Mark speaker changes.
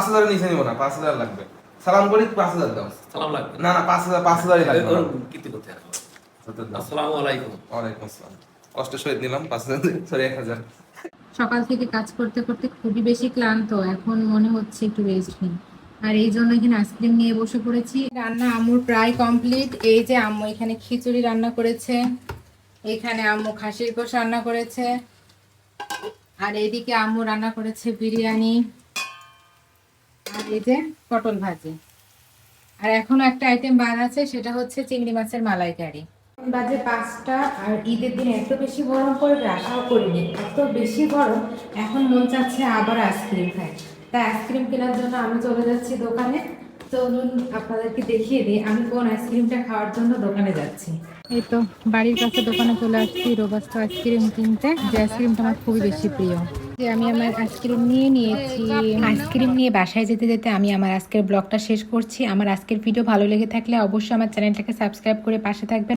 Speaker 1: 5,000 নিচে নিব না, 5,000 লাগবে। সালাম করি, 5,000 দাও।
Speaker 2: সালাম লাগবে
Speaker 1: না না, 5,000ই লাগবে।
Speaker 2: কীর্তি করতে আসসালামু আলাইকুম।
Speaker 1: ওয়ালাইকুম আসসালাম। কষ্ট সহিত নিলাম 5,000, সরি 1,000।
Speaker 3: সকাল থেকে কাজ করতে করতে খুবই বেশি ক্লান্ত, এখন মনে হচ্ছে একটু রেস্ট নিই। আর এই জন্য এখানে আইসক্রিম নিয়ে বসে পড়েছি। রান্না আম্মুর প্রায় কমপ্লিট। এই যে আম্মু এখানে খিচুড়ি রান্না করেছে, এখানে আম্মু খাসির গোশ রান্না করেছে, আর এইদিকে আম্মু রান্না করেছে বিরিয়ানি, আর এই যে পটল ভাজি। আর এখনো একটা আইটেম বাদ আছে, সেটা হচ্ছে চিংড়ি মাছের মালাইকারি। বাজে 5টা, আর ঈদের দিন এত বেশি গরম পড়বে আশাও করিনি, এত বেশি গরম। এখন মন চাচ্ছে আবার আইসক্রিম খাই, তাই আইসক্রিম কেনার জন্য আমি চলে যাচ্ছি দোকানে। চলুন আপনাদেরকে দেখিয়ে দিই আমি কোন আইসক্রিমটা খাওয়ার জন্য দোকানে যাচ্ছি। এই তো বাড়ির কাছে দোকানে চলে আসছি রোবাস্টা আইসক্রিম কিনতে, যে আইসক্রিমটা আমার খুবই বেশি প্রিয়। যে আমি আমার আইসক্রিম নিয়ে নিয়েছি। আইসক্রিম নিয়ে বাসায় যেতে যেতে আমি আমার আজকের ব্লগটা শেষ করছি। আমার আজকের ভিডিও ভালো লেগে থাকলে অবশ্যই আমার চ্যানেলটাকে সাবস্ক্রাইব করে পাশে থাকবেন।